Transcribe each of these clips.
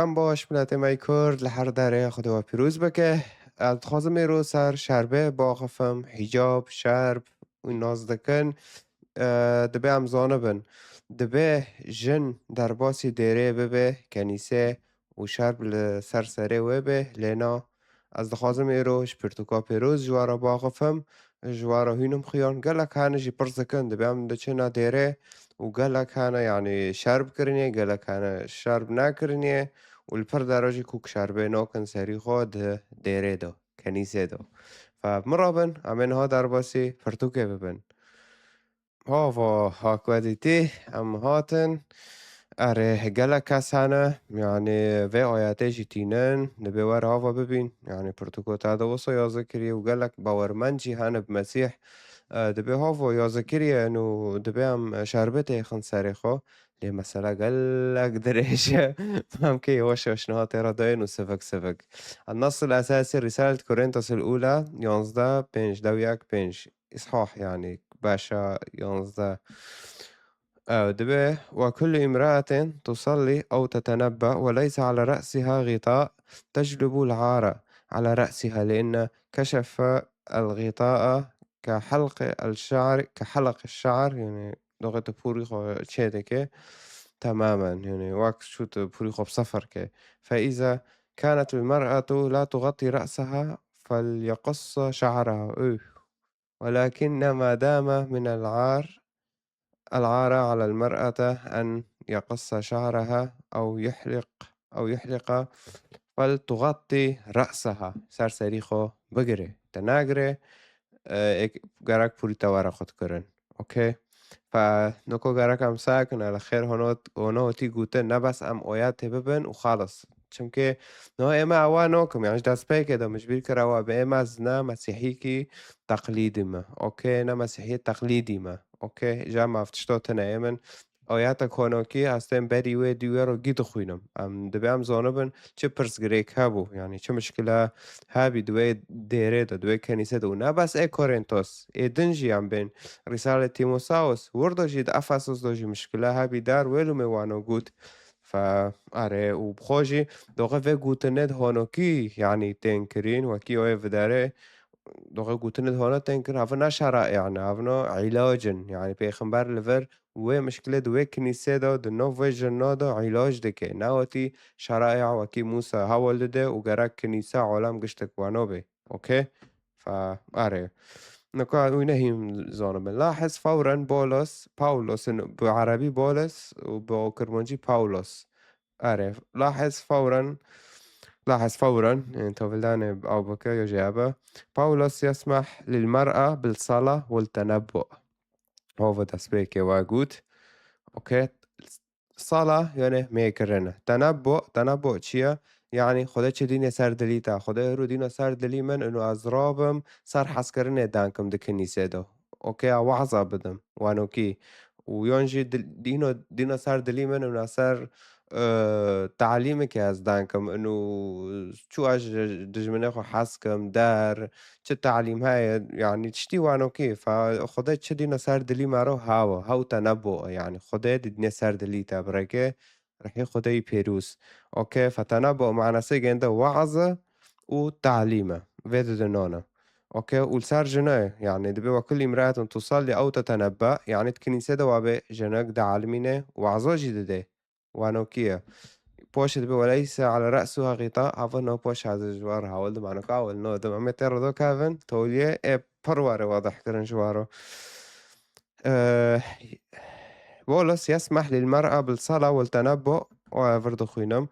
من باش ملت می کرد لحر دره خدا پیروز بکه التخاظم رو سر شربه باخفم حجاب شرب و ناز دکن دبه امزانه بن دبه جن در باسی دیره ببه کنیسه و شرب لسر سره وبه لینا از دخوازم ایروش پرتوکا پیروز جوارا باخفم جوارا هینم خیان گلک هانه جی پرز دکن دبه هم دچنا دیره و گلک هانه يعني شرب کرنیه گلک هانه شرب نکرنیه والبر دراجي كوك شاربينو كان سريخو ده ديريدو كنيسيدو فمرابن عمين ها درباسي فرتوكي ببن هافا هاكواديتي ام هاتن اره جلا كاسانا يعني في آياتي جيتينن نبيور هافا ببين يعني برتوكو تادا وصو يا ذكري وقالك باورمنجي هان بمسيح دبي هافو يا ذكري انه دبي ام شربتي خنسريخو لي مسألة قالك دريشة فهم كي وش نها ترى داين وسفك سفك النص الأساسي رسالة كورنثوس الأولى يونزدا بينج دوياك بينج إصحاح يعني باشا يونزدا دبي وكل امرأة تصلي أو تتنبأ وليس على رأسها غطاء تجلب العار على رأسها لأن كشف الغطاء كحلق الشعر يعني لغة بوريخو تشيدكي تماما يعني واكس شوت بوريخو بسفر كي فإذا كانت المرأة لا تغطي رأسها فليقص شعرها ولكن ما دام من العار على المرأة أن يقص شعرها أو يحلق فلتغطي رأسها سرسريخو بگره تناگره ایک گرک پوری توارا خود کرن اوكي فنكو گرک هم ساكن على خير هونوتي قوتن نبس ام اويات ببن وخالص چونكي نو اما اوانوكم يعني دست بي كده مش بيكر او باما زنا مسيحيكي تقليدي ما اوكي نا مسيحية تقليدي ما اوكي جامعة فتشتوتنا ايمن آیاتا کۆنۆکی هەستێن بەری وێ دیوێڕ و گیت خوێنم ئەم دەبێم زۆنە بن چه پرسگرێک هەبوو یعنی چه مشکلە هابی دوێ دێرێتە دوێ کەنیسەدا و نابەس ئێ کۆرنتۆس ئێ دنجیان بێن ڕیسالە تیمۆساوس وردۆژی ئەفاسس دۆژی مشکلە هابی دار وێلو میوانۆ گوت فآره و بخۆژی دۆغە vê gotinê honokî yanî tên kirîn wekî ew ê vidare doğa gotinê hona tên kir havina şeraiyan havina îlacin yani pêxember li vir wê mişkilê di wê kinîseyê de di nav wê jina de îlac dike nawetî şeraiya wekî Musa hewl dide û gerek kinîsa alem giştek wano bê okay فآره نقاط وينهي زانم لاحظ فورا باولوس إنه بعربي بولس وبكرمانجي باولوس آره لاحظ فورا يعني تولدان أو بكا يجابة باولوس يسمح للمرأة بالصلاة والتنبؤ هو تسبيك واجود أوكي صلاة يعني ميكرنا تنبؤ چیه يعني خدا چه دینه سر دلی تا خدا رو دینه سر دلی من انو از رابم سر حس کرنه دانکم ده کنیسه دو اوكي وعظة بدم وانو کی و یونجی دینه سر دلی من انو سر تعلیمی که از دانکم انو شو اج دجمنه خو حس کم در چه تعلیم های يعني تشتي وانو کی فخدا چه دینه سر دلی مرو هاو تنبؤ يعني خدا دینه سر دلی تا برکه رح خدای پیروز اوكي فتنبؤ معنى سيجنده وعظة وتعليمه فيدو دنونا اوكي والسار جناه يعني دبي وكل امرأة تصلي أو تتنبأ يعني تكنيسة دوابة جناك دا عالمينة وعظة جديدة وانوكية بوش دبي وليس على رأسها غطاء عفوا نو بوش هذا الجوار هاولد معنى قاول نو دم عمي تردو كافن توليه برواري واضح كرن جواره أه بولس يسمح للمرأة بالصلاة والتنبؤ وفرض خوينم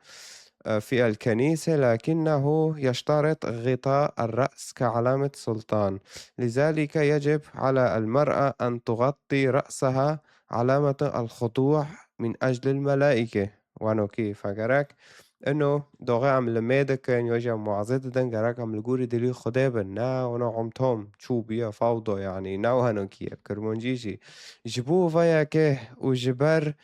في الكنيسة لكنه يشترط غطاء الرأس كعلامة سلطان لذلك يجب على المرأة أن تغطي رأسها علامة الخضوع من أجل الملائكة وانو كيف فقرك إنه دوغي عم لميدك إن يوجع معزد دن قرك عم لقوري دلي خدابن نا ونا عمتهم شو بيا فوضى يعني نا وهنو كيف كرمونجيجي جبو فيا كه وجبر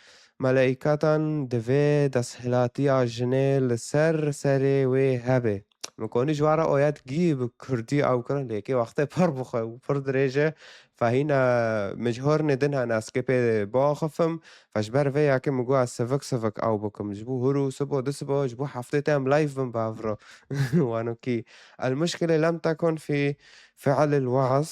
ملائكتان دوی دستهلاتی آجنه لسر سری وی هبه میکنی جوارا آیت گیب کردی او کرن لیکی وقتی پر بخواه و پر دریجه فهنا مجهورني دنها ناس كبي باخفم فجبر فيا كم جوا سفك سفك أو بكم جبو هرو سبو دسبو جبو حفتهم لايف من بافرو وانوكي المشكلة لم تكن في فعل الوعظ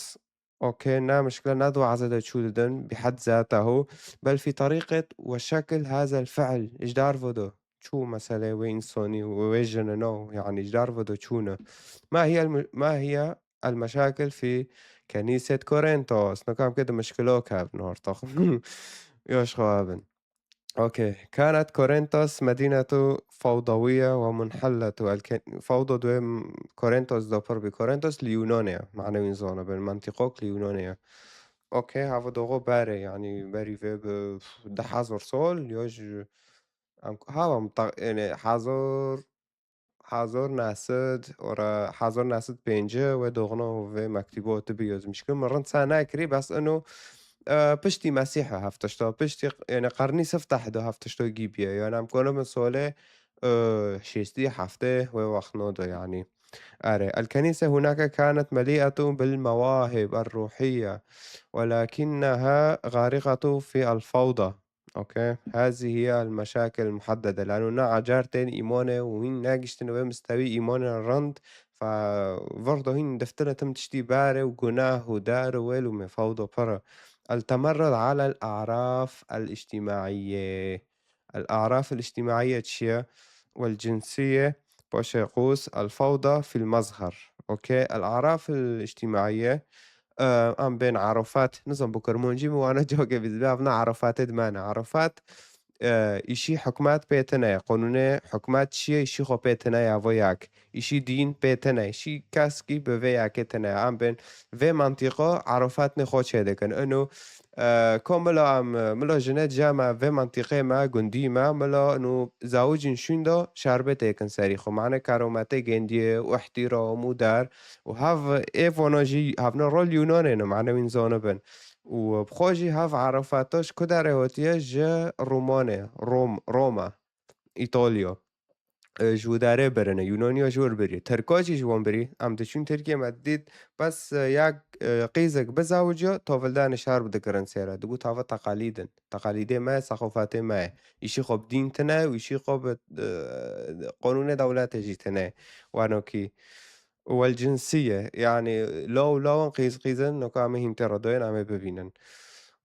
أوكي مشكلة ندوة عزدا شودن بحد ذاته بل في طريقة وشكل هذا الفعل إيش دارفودو شو مثلا وين سوني وين نو يعني إيش دارفودو شونا ما هي المشاكل في كنيسة كورنثوس؟ نكام كده مشكلوك هاب نورتخ يوش خوابن أوكي، كانت كورنثوس مدينة فوضوية ومنحلة فوضى دوم كورنثوس دوبر بكورنثوس ليونانيا معنوي زونا بالمنطقة ليونانيا أوكي هذا دوغو باري يعني باري في ده حازور سول يوج هذا يعني حاضر ناسد ورا حاضر ناسد بينجا ودوغنا في مكتبه تبيوز مش كل مرة سانا كري بس إنه بشتي مسيحة هفتشتو بشتي يعني قرني سفتح دو هفتشتو جيبيا يعني عم كنا من سولة شيستي حفته ووخنو دو يعني الكنيسة هناك كانت مليئة بالمواهب الروحية ولكنها غارقة في الفوضى أوكي هذه هي المشاكل المحددة لأنه عجارتين إيمانة وهن ناقشتن مستوي إيمانة الرند فبرضه هن دفترة تم تشتي باري وجناه ودار ويلو من فوضى برا التمرد على الأعراف الاجتماعية الأعراف الاجتماعية تشيا والجنسية باش يقوس الفوضى في المظهر أوكي الأعراف الاجتماعية آم بين عرفات نظم بكرمونجي وأنا جوجي بزبابنا عرفات دمانا عرفات إشي حكمات بيتنا قانون حكمات شي إشي خو بيتنا يا وياك إشي دين بيتنا إشي كاسكي بوياك تنا عم بين في منطقة عرفات نخوش هذاك إنه كوملا ملا جنات جامع في منطقة ما جندي ملا إنه زوج شندا شربت كان ساريخو معنا كاروماتي جندية واحترام ودار وهاف إيفوناجي هافنا رول يوناني معنا من زونبن وبخوجي هاف عرفاتش كدره هوتيه جا روما إيطاليا جوداره برنه يونانیا جور بری ترکاچی جوان بری ام دچون ترکیه مدید بس یک قیزک بزوجه تاولدن شهر بده کرن سیره دگو تاوا تقالیده ما ثقافت ما ایشی خوب دین تنه و ایشی خوب قانون دولت جی تنه وانوکی والجنسية يعني لو قيزن نوكا عم هين تردوين عم ببينن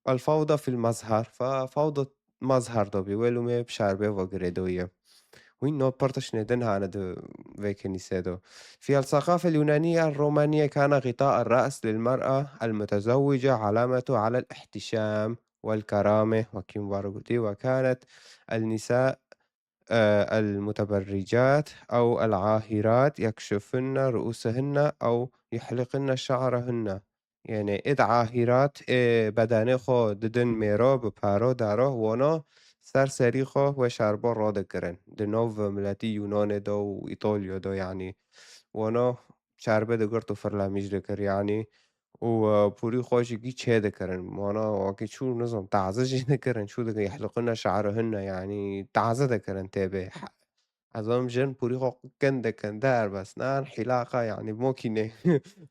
الفوضى في المظهر ففوضى مظهر دو بيولو مي بشاربه وغريدوية وين نو برتش ندنها أنا دو فيكني سيدو في الثقافة اليونانية الرومانية كان غطاء الرأس للمرأة المتزوجة علامة على الاحتشام والكرامة وكيم بارغوتي وكانت النساء المتبرجات أو العاهرات يكشفن رؤوسهن أو يحلقن شعرهن يعني إد عاهرات بدنه خو ددن ميرو بپارو دارو وانا سرسری خو و شربا را دکرن دنوف ملتی يونان دو و إيطاليا دو يعني وانا شربه دگرتو فرلمیج دکر يعني وبوري خوشي چه دكرن وانا واكي شو نظام تعزة جي دكرن شو دك يحلقن شعرهن يعني تعزة دكرن تابع أظن جن بوري خو كن دكن دار بس نان حلاقة يعني موكينة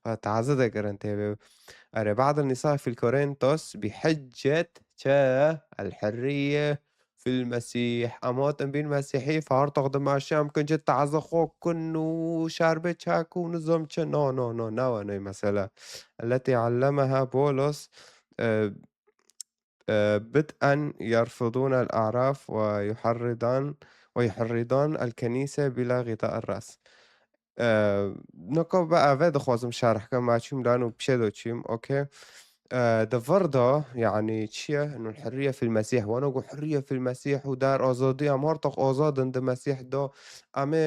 فتعزة دكرن تابع أرى بعض النساء في الكورنثوس بحجة الحرية في المسيح أماطن بين المسيحي فهرتقد مع الشام كنت تعزى خوكن وشاربة شاك ونظام نو أنا مثلا التي علمها بولس آه، بدءًا يرفضون الأعراف ويحرضان الكنيسة بلا غطاء الرأس. نقا بقى في دخوازم شرح كما تشوم لأنه بشدو تشوم أوكي دفردا يعني تشيا إنه الحرية في المسيح وأنا أقول حرية في المسيح ودار آزادي أم هرتق آزاد عند المسيح دا أمي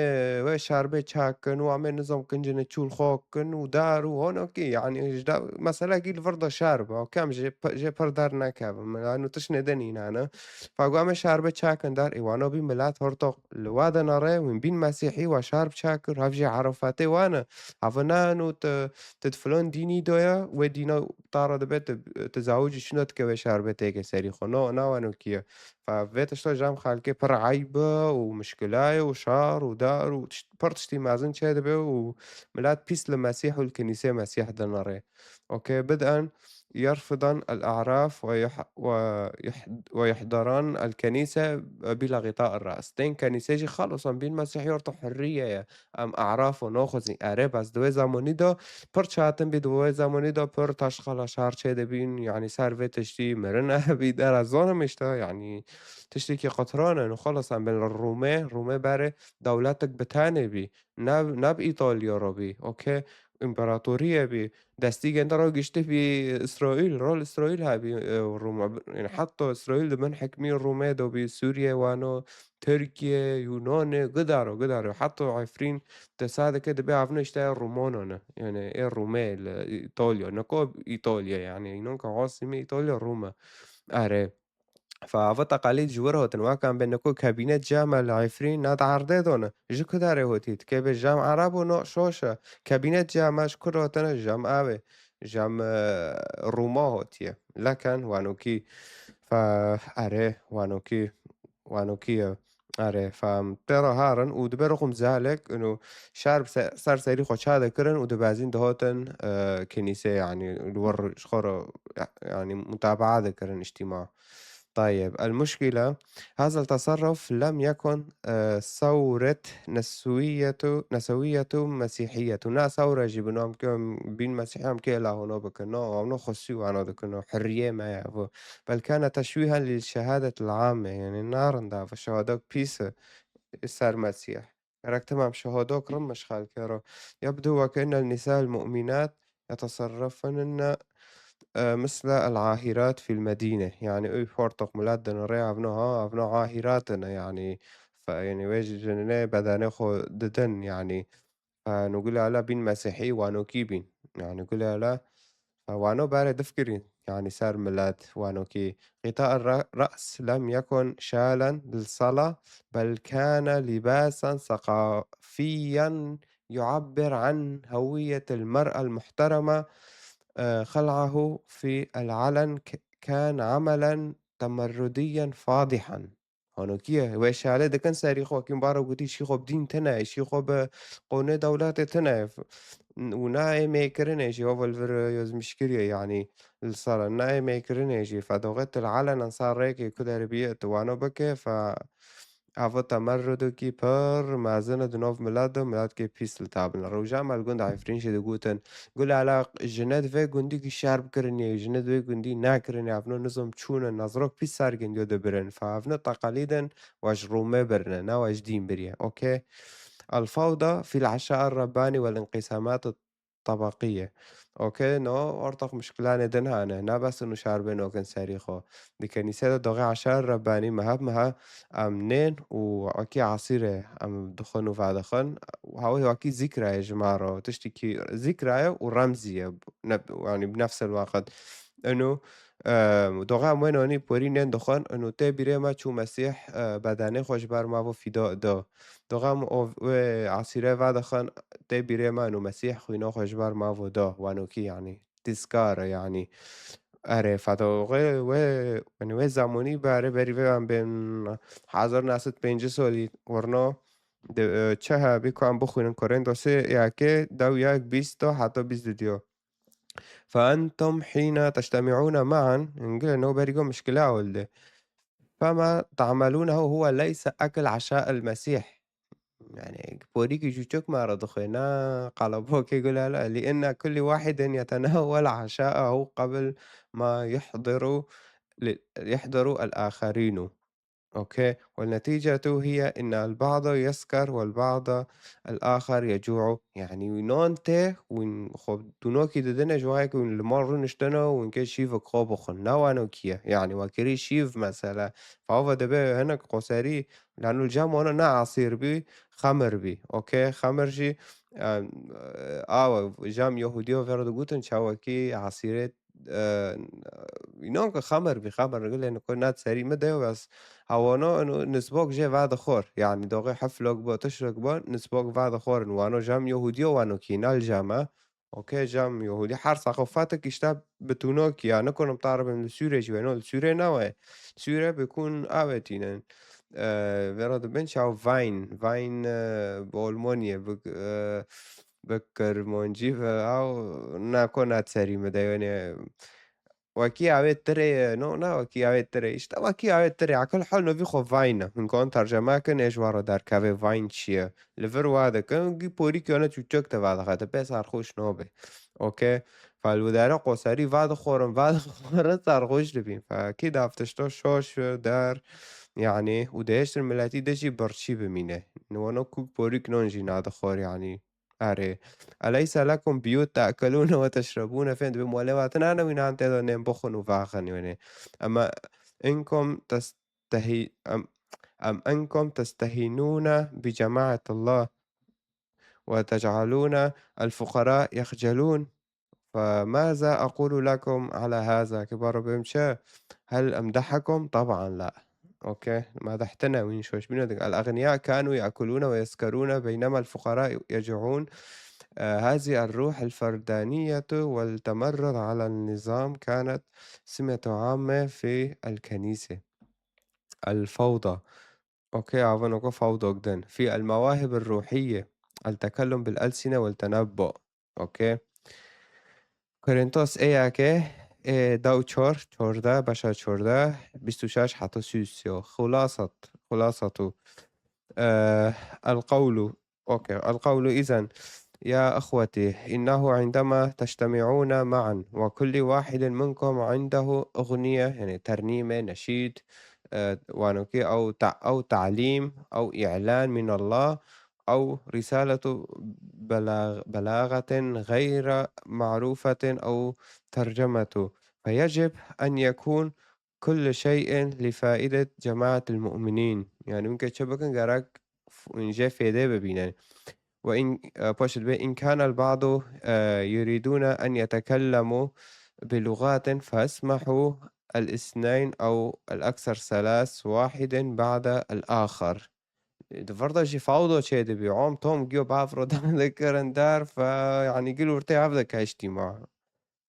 وش شربة شاكن وأمي نظام كنجن تشول خاكن ودار وهون أوكي يعني مثلا جيل فردا شاربة وكم جي بردار نكاب لأنه تشندني أنا فأقول أمي شاربة شاكن دار إيوانا بي ملات هرتق الواد نرى وين بين مسيحي وشارب شاكر هفجي عرفاتي وأنا هفنا إنه تدفلون ديني دويا ودينا طارد بيت تزوج شنو تكوي شربتك سري خو نو أنا كيا فبيت شلون جام خالكي بر عيبة ومشكلاي وشار ودار برتشتي مازن شاد به وملات بيس للمسيح والكنيسة مسيح دناري أوكي بدءا يرفضن الأعراف ويحضران الكنيسة بلا غطاء الرأس. تين كنيسة خلص بين مسيحيورتو حرية أم أعرافو ناخذي أريباس دوي زامونيدو برشاتن بدوي زامونيدو بر تشخلا شهر شده بين يعني سارفي تشتي مرنة بيدار زونا مشتا يعني تشتكي قطرانة إنه خلص بين الرومي باري دولتك بتاني بي ناب إيطاليا رو بي أوكي إمبراطورية بي دستيجة أنت رو قشتي في إسرائيل رول إسرائيل هاي والروم يعني حطوا إسرائيل دبن حكمين الرومي دو بسوريا وانو تركيا يونان قدروا حطوا عفرين تساعد كده بيعرفون يشتغل الرومانونا يعني إيه الرومي إيطاليا نكو إيطاليا يعني نونك عاصمة إيطاليا روما أري ففتقاليد جوره وكان بأنكو كابينت جامع العفرين ناد عرضيدون جكو داره هوتيت كي بالجام عربو نوع شوشة كابينت جامع شكر هوتنا جام آوي جام روما هوتيه لكن وانوكي فأري وانوكي أري فمترا هارن ودبرهم ذلك إنه شعر صار سيري خوش هذا كرن ودبازين دهوتن كنيسة يعني الور شخورة يعني متابعة ذكرن اجتماع طيب المشكلة هذا التصرف لم يكن ثورة نسوية مسيحية نا ثورة جبناهم كم بين مسيحيهم كي لا هنا بكنا وعمنا خصيو أنا ذكرنا حرية ما يعرفوا بل كان تشويها للشهادة العامة يعني نار دا فشهادة بيس صار مسيح تمام شهادوك رمش خالكرا يبدو وكأن النساء المؤمنات يتصرفن مثل العاهرات في المدينة، يعني أي فرطق ملدن ريع أبنها عاهراتنا يعني فيعني ويج جنينة بداني خو ددن يعني فنقول على بين مسيحي وانو كيبين يعني نقول على وانو باري دفكري يعني صار ميلاد وانو كي غطاء الرأس لم يكن شالا للصلاة بل كان لباسا ثقافيا يعبر عن هوية المرأة المحترمة خلعه في العلن كان عملًا تمرديًا فاضحًا. هونوكية وشالة دكان ساريخو كيم بارو قوتي شيخو بدين تنا شيخو بقوني دولات تنا وناي ميكرنيجي هو الفر يوز مشكلة يعني الصلاة ناي ميكرنيجي فدوغت العلن صار ريكي كده ربيت وانو بكي هذا تمرد كي بر مازنة دنوف ميلاد كي بيس لتابن الرجاء مال جند عفرين شدقوتن قول على جند في جندي كي شارب كرني جند في جندي ناكرني عفنو نظم تشونا نظرك بيس سارجن يود برن فعفنو تقاليدا واش رومي برنا نا واش دين بريا اوكي الفوضى في العشاء الرباني والانقسامات الطبقية اوكي نو ارتق مشكلة دنها انا نا بس انو شاربين اوكن ساريخو دي كنيسة دوغي عشاء الرباني مها منين وأكيد عصيرة عم بدخن وبعدخن وهاوي أكيد ذكرى يا جماعة تشتكي ذكرى ورمزية يعني بنفس الوقت إنه دوغا وين أني بورينين دخن إنه تبري ما شو مسيح بدنه خوش بر ما و فداء دا دوغا و عصيرة بعدخن تبري ما إنه مسيح خوينا خوش بر ما و دا وانو كي يعني تذكار يعني آره يعني وی زمانی بره بری و بین 1950 سالی ورنا چه بکنم بخوینن کارن داسته یکه دو یک 20 تا حتی 20 ديو فأنتم حين تجتمعون معا نقول إنه بيرجو مشكلة ولده فما تعملونه هو ليس أكل عشاء المسيح يعني بوريكي جوجوك ما رضخنا قلبوك يقول لا لأن كل واحد يتناول عشاءه قبل ما يحضر الآخرين أوكي، والنتيجة هي إن البعض يسكر والبعض الآخر يجوع يعني نونتي وين خب دونوكي ددنا جواك وين المرة نشتنا وين كي شيفك خوب خنا وانوكيا يعني وكري شيف مثلا فهو دبي هناك قصري لأنه الجامعة أنا عصير بي خمر بي أوكي خمر جي جام يهودية وفرد قوتن شاوكي عصيرة ينونك خمر بخمر نقول إنه كنا سري مدى بس هوانو إنه نسبوك جه بعد خور يعني دوغي حفلك با تشرك با نسبوك بعد خور وانو جام يهودية وانو كينا الجامعة اوكي جام يهودي حر ثقافاتك يشتاب بتونوك يعني كنا بتعرف من سوريا جوانو السوريا نوع سوريا بيكون آوتين فراد بنش أو فاين بألمانيا بكر مونجي أو ناكونا تسري مديوني وكي avete no chi avete işte وكي avete على كل حال نبي خو فاينة من كون ترجمة كن إيش ورا دار كافي فاين شيء لفرو هذا كان جي بوري كنا تشوك تبعد هذا بس أرخوش نوبه أوكي فالودارة قصري بعد خورم بعد خورم ترخوش لبين فكده افتشتو شوش دار يعني ودايش الملاتي دجي برشي بمينه نوانو كوك بوري كنونجي نادا خور يعني أري أليس لكم بيوت تأكلون وتشربون فين بمولاتنا أنا وين أنت نم بخن وفاخن يعني أما إنكم تستهي أم أنكم تستهينون بجماعة الله وتجعلون الفقراء يخجلون فماذا أقول لكم على هذا كبار بمشى هل أمدحكم؟ طبعا لا أوكي مدحتنا وين شوش بندق الأغنياء كانوا يأكلون ويسكرون بينما الفقراء يجوعون هذه الروح الفردانية والتمرد على النظام كانت سمة عامة في الكنيسة الفوضى أوكي عفوا فوضى جدا في المواهب الروحية التكلم بالألسنة والتنبؤ أوكي کورنتوس ایاکه دو چهار چهارده بشه چهارده 26 حتی 33 خلاصة القول أوكي القول إذن يا أخوتي إنه عندما تجتمعون معا وكل واحد منكم عنده أغنية يعني ترنيمة نشيد وانوكي أو تعليم أو إعلان من الله أو رسالة بلاغة غير معروفة أو ترجمة فيجب أن يكون كل شيء لفائدة جماعة المؤمنين يعني ممكن شبكة جراك إنجا فيدي ببينان وإن باشد بي إن كان البعض يريدون أن يتكلموا بلغات فاسمحوا الاثنين أو الأكثر ثلاث واحد بعد الآخر فرضا شي فوضى شي بعام توم جيو بافرض ذكرن دار فيعني قالوا ارتي بدك اجتماع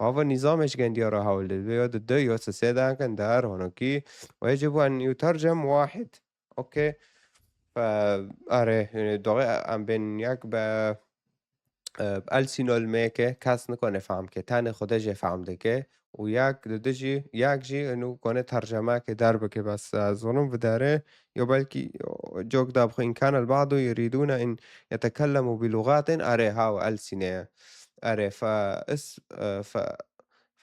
هذا النظام ايش كان ديرا هاول البيض الدو سيدا كان دار هونكي ويجب أن يترجم واحد أوكي فآره يعني دوغي ام بين ياك بألسینۆ مێکێ کەس نکۆنێ فامکێ تانێ خودەژێ فام دەکێ و یاک دژی یاکژی ئەنو کۆنێ تەرجەماکێ دار بکێ بس ظلم بداره یا بلكي جوك دابخ إن كان البعض يريدون أن يتكلموا بلغات أري هاو ألسنة أري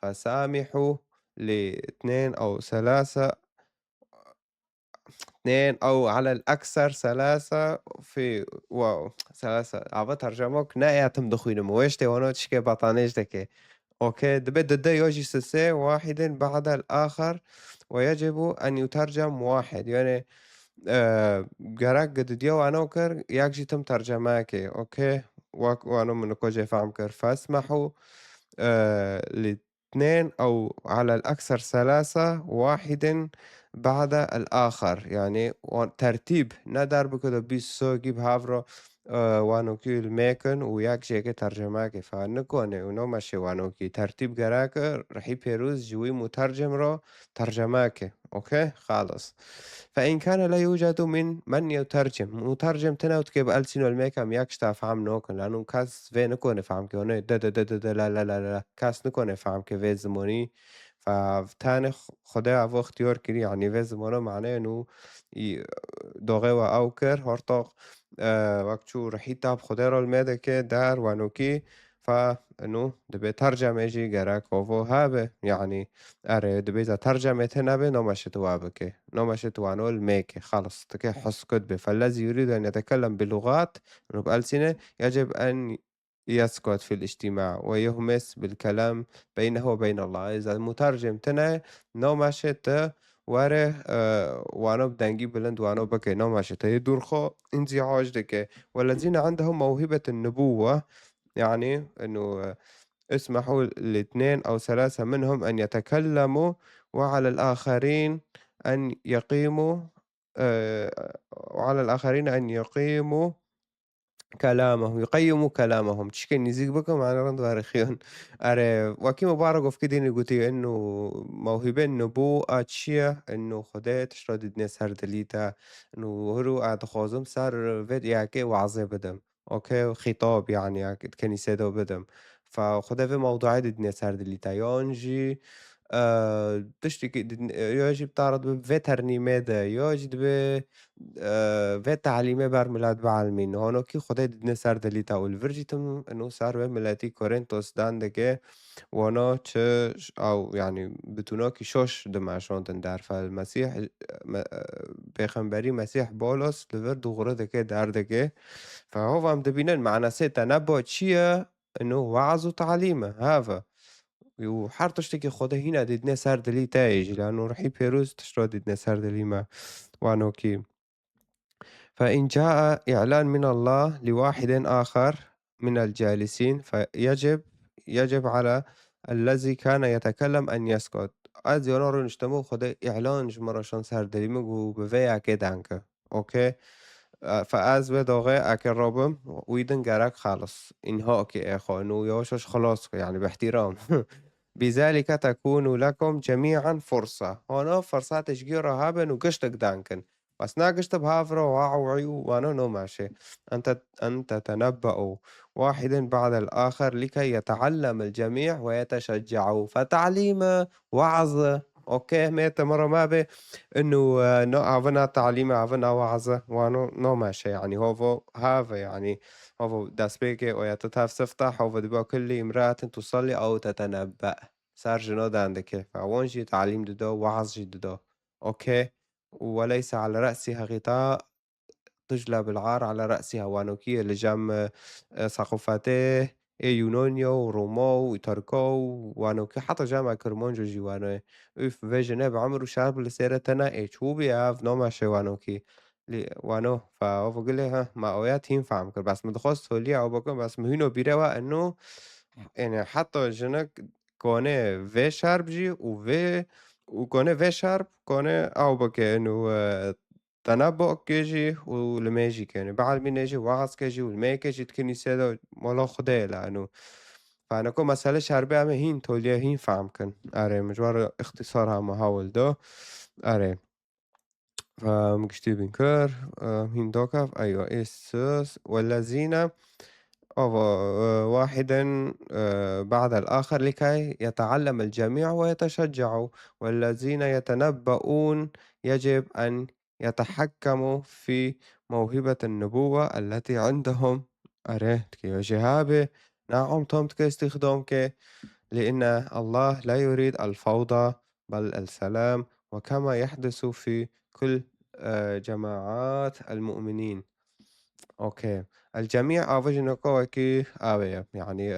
فسامحوا لاثنين أو ثلاثة 2 أو على الأكثر 3 في واو 3 عبا ترجمة نائعتم دخوين مويشتي ونو تشكي بطانيجتك أوكي دبد يوجي سسي واحد بعد الآخر ويجب أن يترجم واحد يعني جراك قد ديو عنوكر يكجي تم ترجماكي أوكي وانو من كوجي فهمكر فاسمحوا لاثنين أو على الأكثر 3 واحد بعد الآخر يعني ترتيب ندار بكده بيسو جيب هافرو وانوكي الميكن وياك جيكي ترجماكي فنكوني ونو ماشي وانوكي ترتيب جراك رحي بيروز جوي مترجم رو ترجماكي أوكي خالص فإن كان لا يوجد من يترجم مترجم تناوت كيب ألسينو الميكام ياكش تفهم نوكن لأنه كاس في نكون فهم كونه دا لا لا لا لا كاس نكون فهم كيف زماني فتاني خدا عفو اختيار كري يعني في زمانه معناه إنه دوغي وأوكر هرطاق وقت شو رحيتا بخدا رو الماده كي دار وانوكي فإنه دبي ترجمة جي جراك وفو هابه يعني آره إذا ترجمت هنا به نمشت وابكي نمشت وانول ميكي خلص تكي حس كتبه فالذي يريد أن يتكلم بلغات بألسنة يجب أن يسكت في الاجتماع ويهمس بالكلام بينه وبين الله إذا المترجم تنا نمشت واره وانو بدنجي بلند وانو بكي نمشت يدور خو انزعاج دكي والذين عندهم موهبة النبوة يعني إنه اسمحوا ل2 أو 3 منهم أن يتكلموا وعلى الآخرين أن يقيموا وعلى الآخرين أن يقيّموا كلامهم تشكي نزيق بكم على رند وارخيون أري وكي مبارك في كديني قلتي إنه موهبة نبوءة تشيا إنه خدای تشرد الناس هر دليتا إنه هرو قاعد خوازم سر فيد ياكي وعظي بدم أوكي خطاب يعني كنيسة دو بدم فخدای في موضوعات الناس هر دليتا يونجي تشتكي يجب تعرض بفيترنیمێدا یۆج دەبێ vê teعلیمê bermilat bielmîn. Honokî Xwedê didine ser dilî te û li vir jî tim nû ser wê miletî Korîntos dan dike wana çi ew yanî bi tunokî şoş dimeşandin derfe. Mesîh pêxemberî Mesîh Bolos li vir dûxure dike derdike. فهو em dibînin meعنasê tenebbo çi ye? Inû weaz û teعلîm e heve. وحر تشتكي خدا هنا ديدنا سر دلي تايج لأنه رح بيروز تشرى ديدنا سر دلي ما وانوكي فإن جاء إعلان من الله لواحد آخر من الجالسين يجب على الذي كان يتكلم أن يسكت. از یانا رو نشتمو خدا إعلان جمراشان سر دلی مگو بوی اکه دنکه اوکی فاز و داغه اکه رابم ويدن جرك خلص إنهاء كي إخوانو يوشش خلاص يعني باحترام بذلك تكون لكم جميعًا فرصة. هنا فرصة تشجيع هابن وقشتك دانكن. بس ناقشت بهافرا وعوعي وانا نو ماشي. أن تتنبأوا واحدًا بعد الآخر لكي يتعلم الجميع ويتشجعوا. فتعليم وعظ أوكي ميت مرة ما بي إنه نو عفنا تعليم عفنا وعظ وانو نو ماشي يعني هوفو هذا يعني هوفو داسبيكي ويتتهف سفتح هوفو دبا كل امرأة تصلي أو تتنبأ. صار جنود عندك فأول شي تعليم دده وعظ جدده أوكي وليس على رأسها غطاء تجلب العار على رأسها وانوكية لجم ثقافته يونانيا وروما وإيطاليا وانوكي حتى جامعة كرمانجو جوانو اف في جنيف عمرو شعب لسيرتنا ايش هو بيعرف نوما شي وانوكي وانو فهو بقول لي ها ما اويات ينفع مكر بس متخصص هولي او بكون بس مهينو بيروا انه يعني حتى جنك كونه في شرب جي وكونه في شرب كونه او بكي انه تنبؤ كيجي والماجي كان بعد من يجي وعظ كيجي والما كيجي الكنيسة ده مالا خدای لأنه فأنا كو مسئله شربي همه هين توليه هين فهم كن آره مجبور اختصار هم هاول ده آره فمكشتي بنكر هين دوكف أيوة إيسوس والذين واحدًا بعد الآخر لكي يتعلم الجميع ويتشجعوا، والذين يتنبؤون يجب أن يتحكموا في موهبة النبوة التي عندهم. آره تكي جهابة نعم تمت كاستخدامك لأن الله لا يريد الفوضى بل السلام وكما يحدث في كل جماعات المؤمنين. أوكي. الجميع أوجنكوكي آوية يعني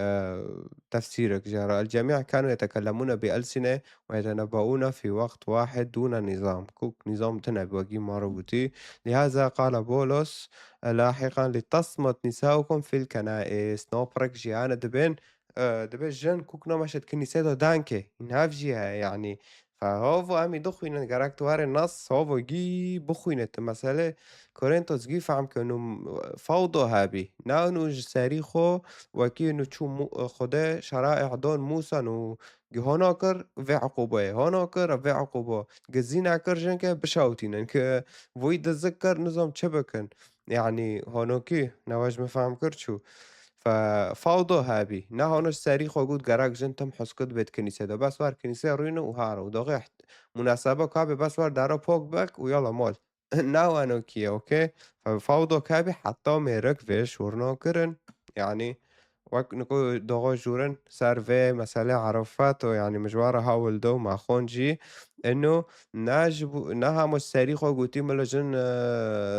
تفسيرك جرى الجميع كانوا يتكلمون بألسنة ويتنبؤون في وقت واحد دون نظام كوك نظام تنبؤ وجي مربوطي لهذا قال بولس لاحقا لتصمت نساؤكم في الكنائس نوبرك جيانا دبن دبن جن كوك نمشت كنيسة دانكي نهافجيها يعني فهوفو أمي دخوين جراك تواري النص هوفو جي بخوينة مسألة كورنثوس فهم كأنه فوضى هابي نانو ساريخو وكي إنه تشو خدا شرائع دون موسى إنه هناكر في عقوبة هناكر في عقوبة جزينا كرجن بشاوتين إنك ويد تذكر نظام شبكن يعني هونوكي نواج مفهم كرشو ففوضى هابي نه هانش ساريخ وجود جراك جنتم حسكت بيت كنيسة ده بس وار كنيسة روينه وهارو ودغيحت مناسبة كابي بس وار دارا بوك باك ويلا مول ناوانوكي أوكي ففوضى كابي حتى ميرك فيش ورناكرن يعني وك نكو دغو جورن سر في مسألة عرفات يعني مجوارة هاول دو مع خونجي إنه ناجبو نها مش ساريخو قوتي ملجن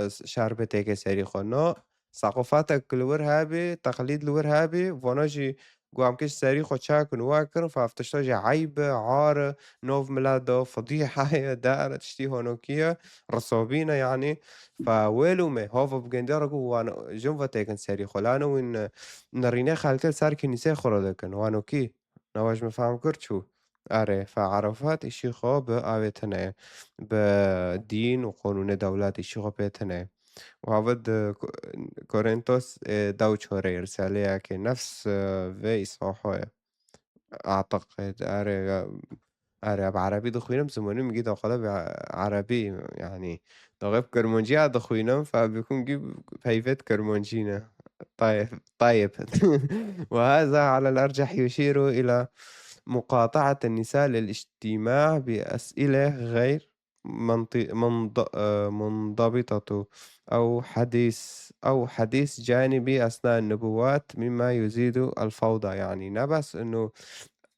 شربتك ساريخو نو ثقافتك الورهابي تقاليد الورهابي فوناجي قام كش ساريخو تشاكن واكن فافتشتاجي عيبة عار نوف ميلادو فضيحة دار تشتي هونوكية رصوبينا يعني فويلومي هوفا بجندركو وانا جنفا تيكن ساريخو لانو وين نرينا خالتل سار كنيسة خوردكن وانوكي نواج مفهم كرتشو آره فعرفات إشي خو بآويتنا بدين وقانون دولات إشي خو بيتنا وعبد كورنثوس دوتشوري رسالة نفس في إصحاحه أعتقد أرى بعربي دخوينم زماني جيت أخذها بعربي يعني لغة كرمانجية دخوينم فبيكون جيب هيفت كرمانجينا طيب طيب وهذا على الأرجح يشير إلى مقاطعة النساء للاجتماع بأسئلة غير منضبطة أو حديث جانبي أثناء النبوات مما يزيد الفوضى. يعني نبس إنه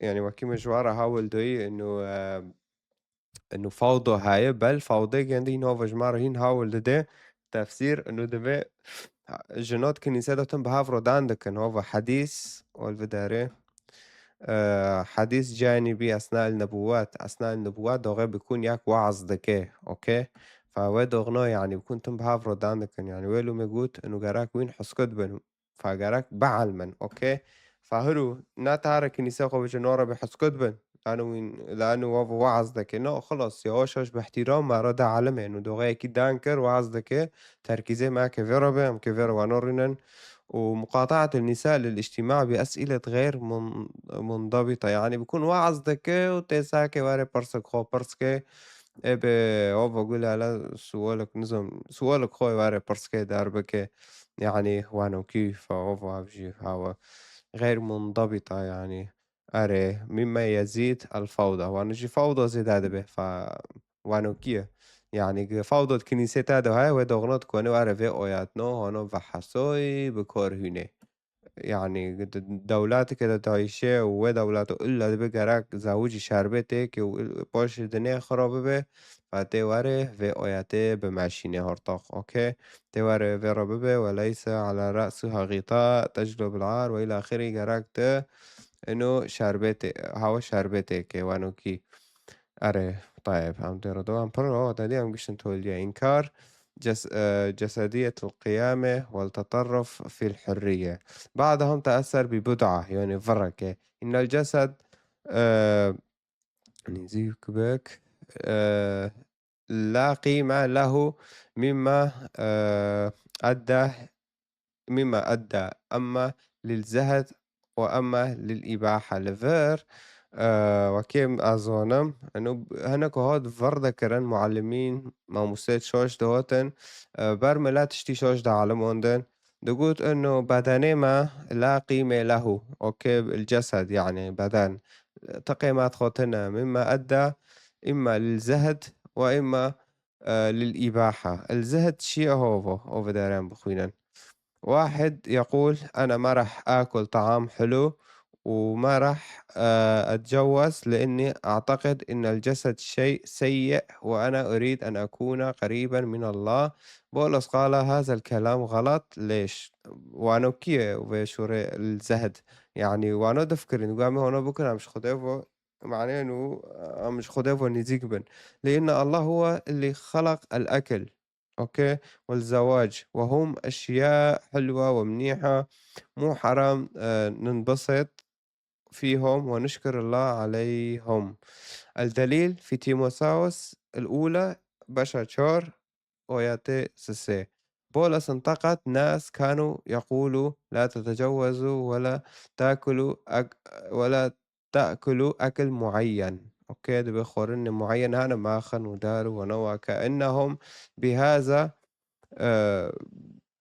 يعني وكيما جوارا هاول دوي إنه فوضى هاي بل فوضى جندي نوفا جمار هين هاول ده تفسير إنه دبي جنود كنيسة دوتن بهافرو داندك إنه هو حديث والفداري حديث جانبي أثناء النبوات دوغي بيكون ياك وعظ دكيه أوكي فوي دوغنو يعني بكون تم بهافرو داندك يعني ويلو ميقوت إنه جاراك وين حسكت بنو فجاراك بعلمن أوكي فهرو ناتارا كنيسة قوة جنورة بحسكت بن لأنه وعظ دكي نو خلص يوشش باحترام ما رد علمه إنه دوغي أكيد دانكر وعظ دكي تركيزي ما كفيرا بهم كفيرا ونورنن ومقاطعة النساء للاجتماع بأسئلة غير منضبطة يعني بيكون واعظ دكي وتساكي واري برسك خو برسكي ابي هو بقول على سؤالك نظام سؤالك خوي واري برسكي داربكي يعني وانا كيف هو بجي هوا غير منضبطة يعني أري مما يزيد الفوضى وانا جي فوضى زيد هذا به وانا كيف يعني فوضى الكنيسة هذا هاي ودغنات كوني واري في اوياتنو هونو بحسوي بكور هنا يعني دولاتك كده تعيشة ودولات إلا بقراك زاوجي شربتك وباش الدنيا خرابة به فتواره في آياته بمعشينة هرطاق أوكي تواره في رببه وليس على رأسها غطاء تجلب العار وإلى آخره قراك إنه شربتك هوا شربتك وانو كي أري طيب هم دردوان برو تديم قشن تولي إنكار جسدية القيامة والتطرف في الحرية بعضهم تأثر ببدعة يعني فركة إن الجسد آه نزيك بك آه لا قيمة له مما أدى أما للزهد وأما للإباحة لفير وكيم أظنم إنه هناك هاد فردا كرن معلمين ما مستيت شوش دوتن برمي لا تشتي شوش دا عالموندن دقوت إنه بدني ما لا قيمة له أوكي الجسد يعني بدن تقييمات خوتنا مما أدى إما للزهد وإما للإباحة الزهد شيء هو دارين بخوينا واحد يقول أنا ما راح آكل طعام حلو وما راح أتجوز لأني أعتقد أن الجسد شيء سيء وأنا أريد أن أكون قريبا من الله. بولس قال هذا الكلام غلط ليش وأنا كي وشوري الزهد يعني وأنا دفكر إنه قامي هنا بكرة مش خديفه معناه إنه مش خديفه نزيقبن لأن الله هو اللي خلق الأكل أوكي والزواج وهم أشياء حلوة ومنيحة مو حرام ننبسط فيهم ونشكر الله عليهم. الدليل في تيموثاوس الأولى بشا تشور وياتي سسي بولس انتقد ناس كانوا يقولوا لا تتجوزوا ولا تأكلوا أكل معين أوكي ده بخورن معين هنا ماخن وداروا ونوى كأنهم بهذا آآ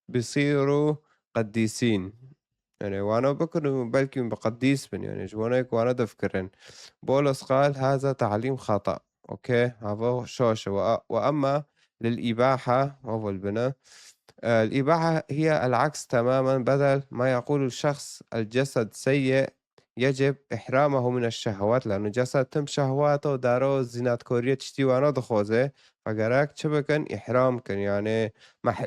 بيصيروا قديسين، يعني وأنا بكون بلكي بقديس بن يعني جوانيك وأنا دفكرن، بولس قال هذا تعليم خطأ، أوكي، هذا شوشة وأما للإباحة وهو البنا الإباحة هي العكس تمامًا بدل ما يقول الشخص الجسد سيء يجب إحرامه من الشهوات لأنه الجسد تم شهواته دارو زينات كورية تشتي وانا دخوزه فقراك تشبكن إحرام كن يعني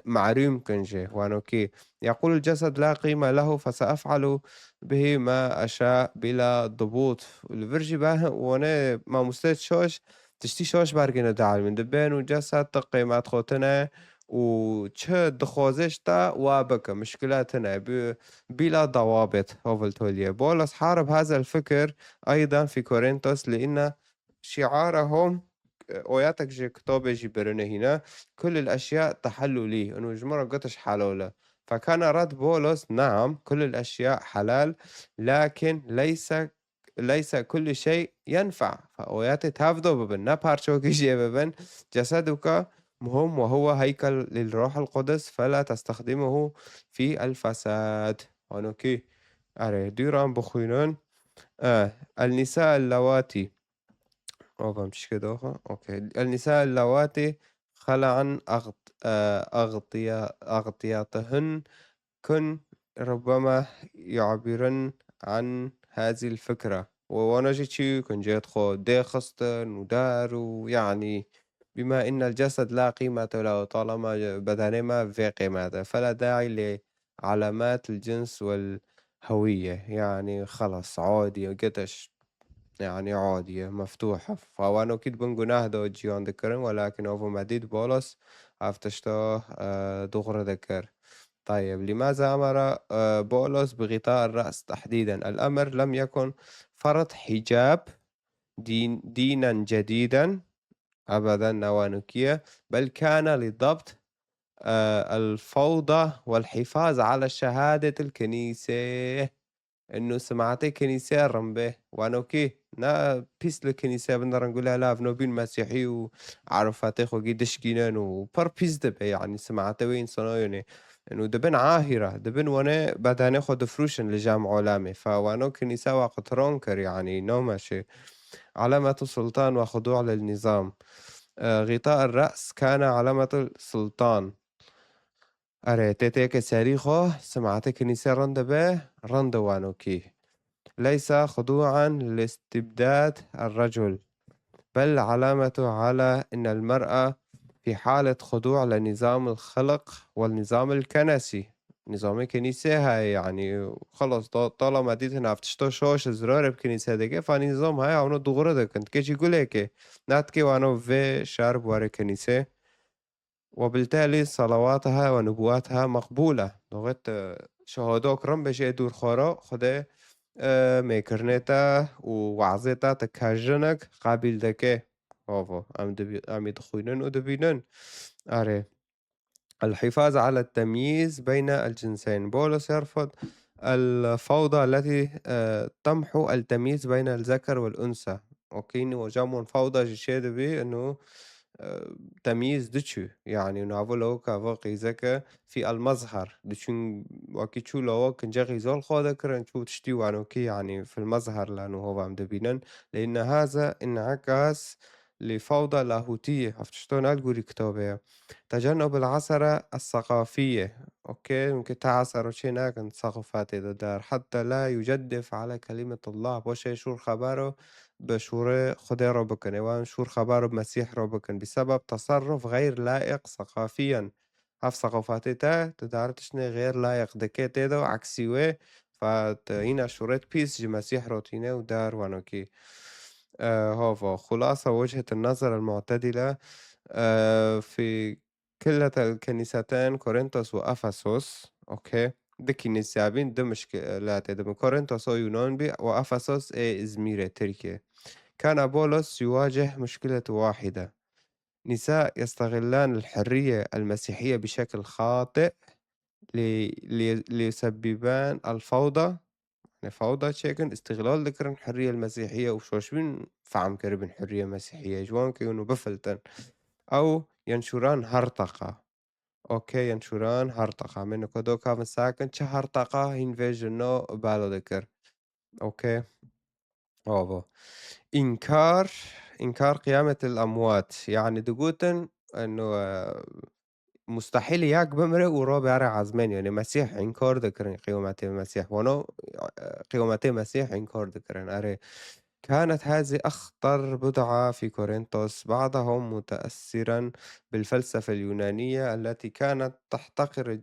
معريم كنجي وانو كي يقول الجسد لا قيمة له فسأفعل به ما أشاء بلا ضبوط الفرجي باه وانا ما مستيت شوش تشتي شوش بارقنا دعال من دبين وجسد تقيمات خوتنا وتشه دخوزش تا وابك مشكلاتنا بلا ضوابط هوفلتوليا بولس حارب هذا الفكر أيضا في كورنثوس لأن شعارهم وياتك جي كتابة جي برنه هنا كل الأشياء تحل لي إنه جمرة قطش حلولة فكان رد بولس نعم كل الأشياء حلال لكن ليس كل شيء ينفع فأويات تافدو ببن نبارشو كيجي ببن جسدك مهم وهو هيكل للروح القدس فلا تستخدمه في الفساد. أوكي أري ديران بخوينون النساء اللواتي مش كده أوكي. النساء اللواتي خلعن أغطياتهن كن ربما يعبرن عن هذه الفكرة ونجد كن جيت خو دي خستن ودار يعني بما إن الجسد لا قيمة له طالما بدنه ما في قيمته فلا داعي لعلامات الجنس والهوية يعني خلص عادي قدش يعني عادية مفتوحة فوانو كيد بنقول دو جيون ذكرن ولكن أوفو مديد بولس أفتشتو دغري ذكر. طيب لماذا أمر بولس بغطاء الرأس تحديدا؟ الأمر لم يكن فرض حجاب دينا جديدا أبدا نوانوكية بل كان لضبط الفوضى والحفاظ على شهادة الكنيسة إنه سمعتي كنيسة رمبه وانوكي نا بيس الكنيسة بنقدر نقولها لا بنوبين مسيحي وعرفاتي خو قديش جينان وبر بيس دبي يعني سمعتي وين صنايوني إنه دبن عاهرة دبن وانا بعد هناخد فروشن لجامع علامي فوانو كنيسة وقت رونكر يعني نو ماشي علامة السلطان وخضوع للنظام غطاء الرأس كان علامة السلطان أريتيتك ساريخو سمعتي كنيسة رندبه رندوانوكي ليس خضوعًا لاستبداد الرجل، بل علامة على أن المرأة في حالة خضوع لنظام الخلق والنظام الكنسي، نظام الكنيسة هاي يعني خلص طالما ديت هنا بتشتوش زرار بكنيسة ديكي فنظام هاي أونو دغري كنت كيجي يقول هيك ناتكي وانو في شارب ورا كنيسة وبالتالي صلواتها ونبواتها مقبولة لغة شهادوك رم بجي دور خورا خدا ميكرنتا ووعظتا تكهجنك قابل دكي هوفو أم يدخلون ودبينن أري الحفاظ على التمييز بين الجنسين بولس يرفض الفوضى التي تمحو التمييز بين الذكر والأنثى أوكي وجامون فوضى جشيد بي إنه تمييز دچو يعني ناڤۆ لەوە کاڤە قیزەکە في المظهر دچون وەکی چوو لەوە کنجەقی زۆر خۆ دەکردن چوو تشتی وانۆکی يعني في المظهر لانه هۆڤام دەبینن لأن هذا انعكاس لفوضى لاهوتية عرفت شلون هالقولي كتابة تجنب العثرة الثقافية أوكي ممكن تعثر وشي ناكن ثقافات إذا دار حتى لا يجدف على كلمة الله بوشي شو خبره بشورة خدا رو بکن وان شور خبر مسيح رو بکن بسبب تصرف غير لائق ثقافيا هف ثقافاتي تدارتشني غير لائق دكي تيدو عكسيوه هنا شورت بيس جي مسيح روتينه ودار وانوكي هوفو خلاصة وجهة النظر المعتدلة في كلتا الكنيستين كورنثوس وأفسس أوكي دي كنيسابين دي مشكلات دي كورنثوس أو يونان بي وأفسس إزمير تركيا كان بولس يواجه مشكلة واحدة نساء يستغلان الحرية المسيحية بشكل خاطئ ليسببان الفوضى يعني فوضى شكل استغلال ذكر الحرية المسيحية وشوشبين فعم كربن حرية مسيحية جوان كيونو بفلتن أو ينشران هرطقة أوكي ينشران هرطقة من كدو كافن ساكن چه هرطقة هين فيجنو بالو ذكر أوكي أوفو إنكار إنكار قيامة الأموات يعني دقوتن إنه مستحيل ياك بمرق ورابع رع عزمان يعني مسيح إنكار ذكرن قيامة المسيح ونو قيامة المسيح إنكار ذكرن أري كانت هذه أخطر بضعة في كورنثوس بعضهم متأثرا بالفلسفة اليونانية التي كانت تحتقر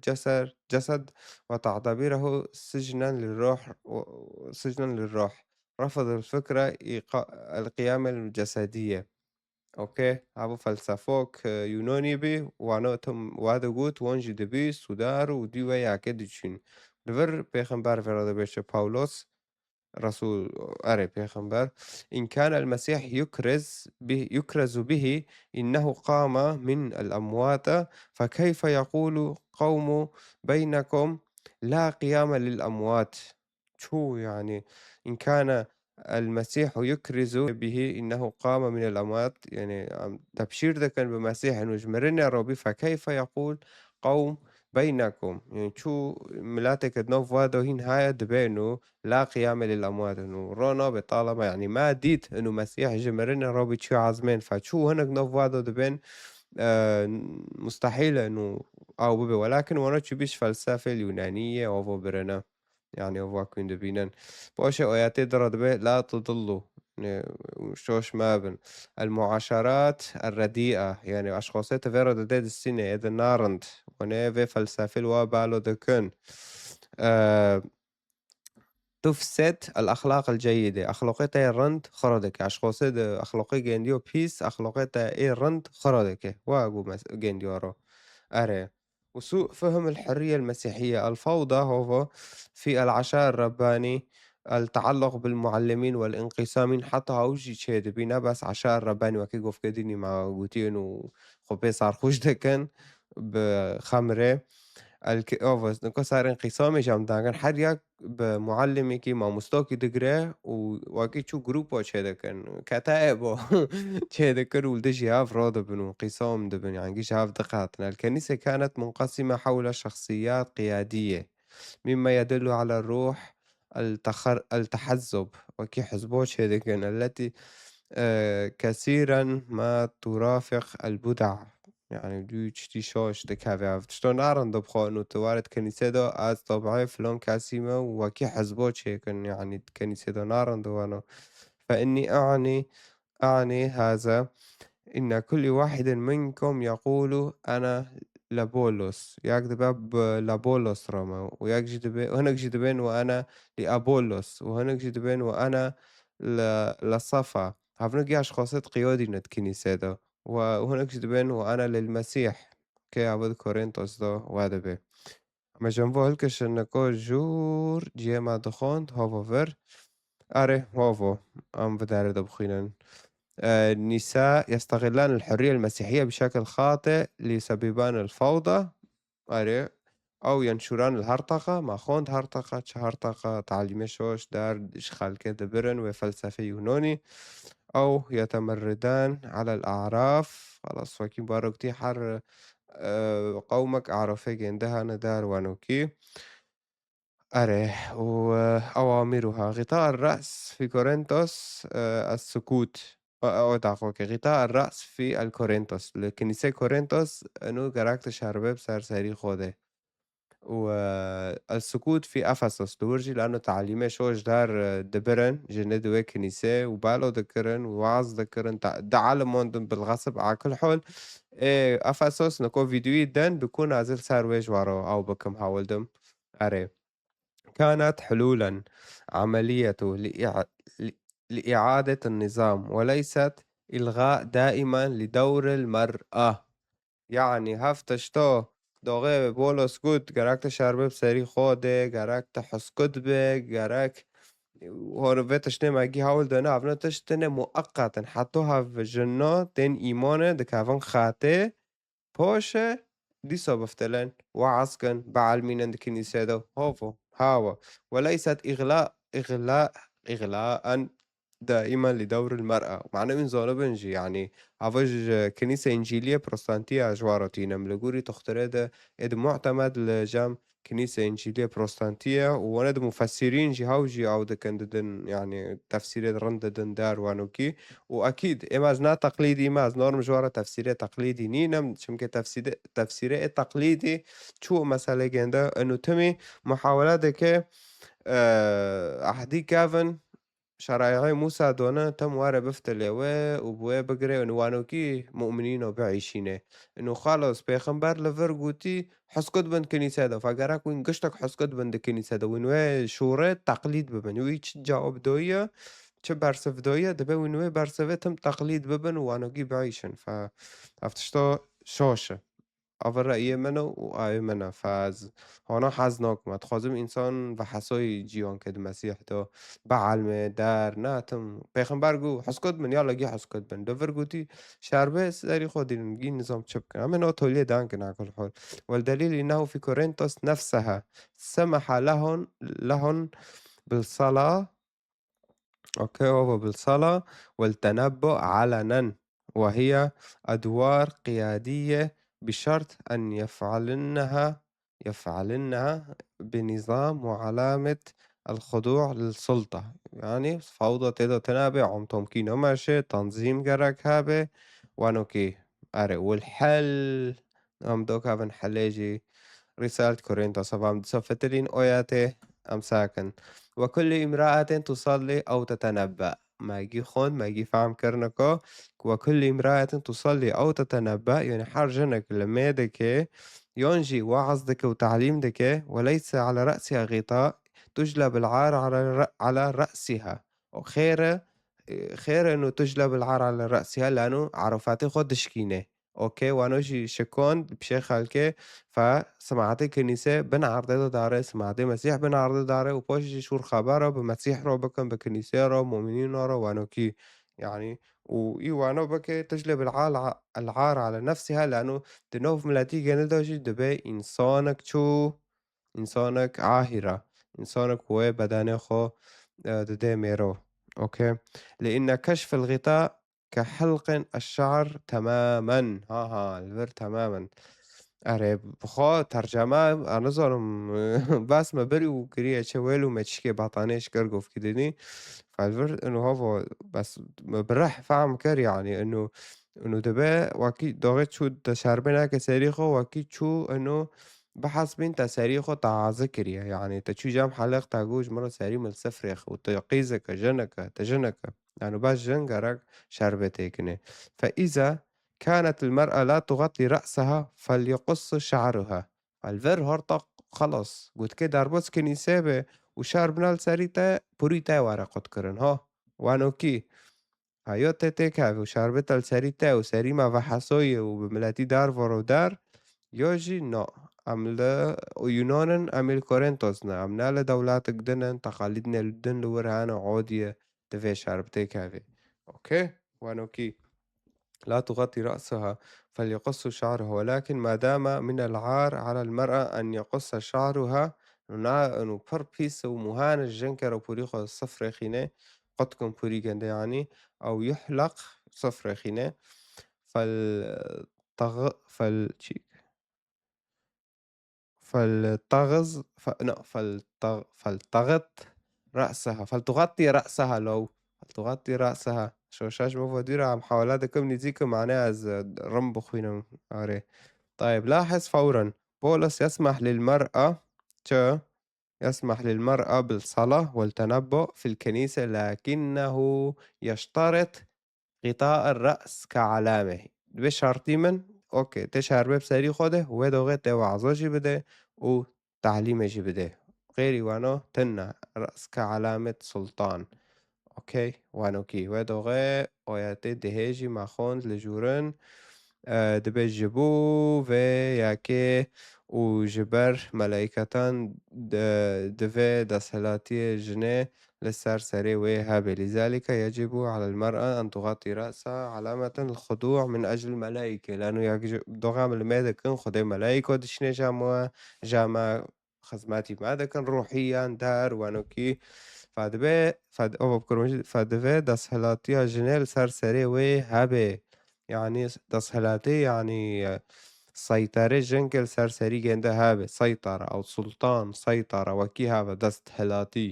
جسد وتعتبره سجنا للروح رفض الفكرة القيامة الجسدية أوكي هذا فلسفوك يوناني بي وانوتم وادقوت وانجي دبي سودار ودي ويا كدشين لفر بيخنبار في رضا بيش باولوس رسول أري بيغمبر إن كان المسيح يكرز به إنه قام من الأموات فكيف يقول قوم بينكم لا قيام للأموات شو يعني إن كان المسيح يكرز به إنه قام من الأموات يعني تبشير ده كان بمسيح إنه جمرنا ربي فكيف يقول قوم بينكم، يعني شو ملاتك نوف وادو هين هاي دبينو لا قيام للأموات إنه رونا بطالما يعني ما ديت إنه مسيح جمرنا رابط شو عزمين فشو هناك نوف وادو دبين مستحيل إنه أو بيبي ولكن وانا بيش فلسفة اليونانية وفو برنا يعني وفو كوين دبينن بوشي وياتي درد بي لا تضلوا يعني شوش مابن المعاشرات الرديئة يعني أشخاصية فيرا ديد السنة إذا نارند ونيفي فلسفة الوابالو دكن آه تفسد الأخلاق الجيدة أخلاقيتها الرند خردك أشخاصية أخلاقية جنديو بيس أخلاقيتها إيه الرند خردك واجو جنديو رو أري وسوء فهم الحرية المسيحية الفوضى هو في العشاء الرباني التعلق بالمعلمين والانقسامين حتى هاوجي تشيد بينا بس عشاء الرباني وكي قف كديني مع قوتين وخبي صار خوش دكن بخمرة الكئوفس نكو صار انقسامي جام داغن هر یک به معلمی که ما مستوکی دگره و واقعی چو گروپ ها چه دکن کتائب و چه دکن ولدجي هاف راد بن انقسام دبن يعني جيش هاف دقاتنا الكنيسة كانت منقسمة حول شخصيات قيادية مما يدل على الروح التحزب وكي حزبوش هذيكن التي كثيرا ما ترافق البدع يعني دو تشتي شوش دكافي شلون أعرن دبخو إنه توارد كنيسة دو از طبعي فلان كاسيمة وكي حزبوش هيكن يعني كنيسة دو نارن دو أنا فإني أعني هذا إن كل واحد منكم يقول أنا لبولس يكذب لبولس رما وهناك جدبين وأنا لأبولس وهناك جدبين وأنا لصفا هفنك ياش خاصة قيادي ند كنيسة ده وهناك جدبين وأنا للمسيح كي عبد كورنثوس ده وهذا به أما جنبه هلكش إنكو جور جيما دخوند هوفو فر أري هوفو أم بدار دبخينن النساء يستغلان الحرية المسيحية بشكل خاطئ ليسببان الفوضى أري أو ينشران الهرطقة ما خوند هرطقة هرطقة تعليمي شوش دار إشخال كده برن وفلسفة يوناني أو يتمردان على الأعراف خلاص وكي باروكتي حر قومك أعرفي عندها ندار وانوكي أريه وأوامرها غطاء الرأس في كورنثوس السكوت أو دعوك غطاء الرأس في الكورنثوس الكنيسة كورنثوس إنه جراكت شربة بسر سري خوده والسكوت في أفسس دورجي لأنه تعليمه شوش دار دبرن جند وي كنيسة وبالو ذكرن ووعظ ذكرن دعالم موندن بالغصب على كل حول إيه أفسس نكو فيديو دن بيكون نازل سار ويش وارو أو بكم هاولدم أري كانت حلولًا عملية ل لإعادة النظام، وليست إلغاء دائمًا لدور المرأة، يعني هفتشتو داغه بولس گوت گرک شربه بسری خوده گرک تحسكت به گرک هاروفتش نمگی هاول دانه افنا تشتنه مؤقتا حتی هف جنات دين إيمانه دكافن خاطئ باشه ديسا بفتلن وعسكن بعلمين عند كنيسة دو هوفو هاوا وليست إغلاء دائما لدور المرأة معناه من زالبنجي يعني هفج كنيسة إنجيلية بروستانتية أجوارتينا ملقوري تخترد إد معتمد لجام كنيسة إنجيلية بروستانتية وند مفسرين جي هاوجي أو دكن يعني تفسير رنددن دار وانوكي وأكيد إمازنا تقليدي إماز نورم جوارا تفسيري تقليدي نينم شمكة تفسيري تقليدي شو مسألة جندا إنه تمي محاولات كي أحدي كافن شرایعی موسی دونه تم واره بفتله و بوه بگره انو وانوکی مؤمنین و بعیشینه انو خلاص پیغمبر لفر گوتی حسکت بند کنیسه ده فاگر اکوین گشتک حسکت بند کنیسه ده وینوه شوره تقلید ببن وی چه جواب دویه چه برسف دویه دبه وینوه برسفه تم تقلید ببن و وانوکی بعیشن افتشتا شاشه أول رأی منه و آی منه هانا حزناک مد خوازم انسان و حسای جیان کد مسیح دا بعلمه در ناتم پیغمبر گو حسکت من یالا گی حسکت بن دوور گوتی شربه سری خودین گی نظام چپ کن اما نو توليه دانكن على كل حال والدليل إنه في كورنثوس نفسها سمح لهن بالصلاة أوكي هو بالصلاة والتنبؤ علنًا، وهي أدوار قيادية بشرط أن يفعلنها يفعلنها بنظام وعلامة الخضوع للسلطة، يعني فوضى تيدا تنابي عم تمكين ماشي تنظيم جرك هابي وانوكي أري والحل أم دوك هافن حلاجي رسالة كورنثوس صفام سفترين أوياتي أم ساكن وكل امرأة تصلي أو تتنبأ ما يجي خون ما يجي فهم كرنكو وكل امرأة تصلي أو تتنبأ يعني حرجنك لميدك ينجي وعظ وتعليم وليس على رأسها غطاء تجلب العار على رأسها وخير خير إنه تجلب العار على رأسها لأنه عرفاتي خود شكينة أوكي وأنا شكون بشيخ هالكي فسمعتي كنيسة بن عرضة داره سمعتي مسيح بن عرضة داره وبوشي شور خبره بمسيح رو بكم بكنيسة رو مؤمنين رو وأنا كي يعني وأنا بكي تجلب العار على نفسها لأنه دنوف ملاتي جندوشي دبي إنسانك شو إنسانك عاهرة إنسانك هو بدنه خو ددي ميرو أوكي لأن كشف الغطاء كحلق الشعر تماما ها الفر تماما أري بخو ترجمة أنا ظلم بس ما بري وكريه شوالو ما تشكي بطانيش كرقف كدني فالفر إنه هو بس براح فهم كر يعني إنه دبا وأكيد ضاغط شو تشربنا كساريخه وأكيد شو إنه بحسب أنت ساريخه تاع ذكريا يعني تشو جام حلق تاجوج مرة ساري من السفر يا أخي وتقيزك جنك تجنك يعني بس جنجرك شربتك فإذا كانت المرأة لا تغطي رأسها فليقص شعرها الفر هرطق خلص قلت كده أربس كنيسة وشهر بنال سريتا بوريتا ورا قد كرن ها وانوكي هايو تتك وشربتا السريتا وسريما وحسوي وبملاتي دار ورو دار يوجي نو عمل يونانن عمل كورنثوسنا عمنا دولات جدنن تقاليدنا لدن لورهانا عودية تفي شربتك هذه اوكي وانوكي لا تغطي رأسها فليقص شعرها ولكن ما دام من العار على المرأة أن يقص شعرها إنه بر بيس ومهان الجنكر وبوريخو صفر خينة قدكم بوري جنده يعني أو يحلق صفر خينة فالطغ فلتغز فلتغط رأسها فلتغطي رأسها لو فلتغطي رأسها شوشاش مفاديرة محاولات كم نزيك معناها رمبو خوينا أري طيب لاحظ فورا بولس يسمح للمرأة بالصلاة والتنبؤ في الكنيسة لكنه يشترط غطاء الرأس كعلامة بشرطي من أوكي تشهر بسري خوده ودوغت وعظوشي بده وتعليمشي بده غيري وانو تنا رأس كعلامة سلطان أوكي وانوكي ودوغي وياتي دهيجي ماخوند لجورن دبي جبو في ياكي وجبر ملايكتان دفي دسهلاتي جنيه للسرسري وهابي لذلك يجب على المرأة أن تغطي رأسها علامة الخضوع من أجل الملائكة لأنه دوغام الماذا كن خدي ملائكة دشني جاما خزماتي ماذا كان روحيا دار وانوكي فدبي دسهلاتي جنيه للسرسري وهابي يعني دەسەڵاتی يعني سەیطرە جەنگل سەرسەری گەندە هابێ سەیطرە أو سلطان سەیطرە وەکی هاوە دەست هەلاتی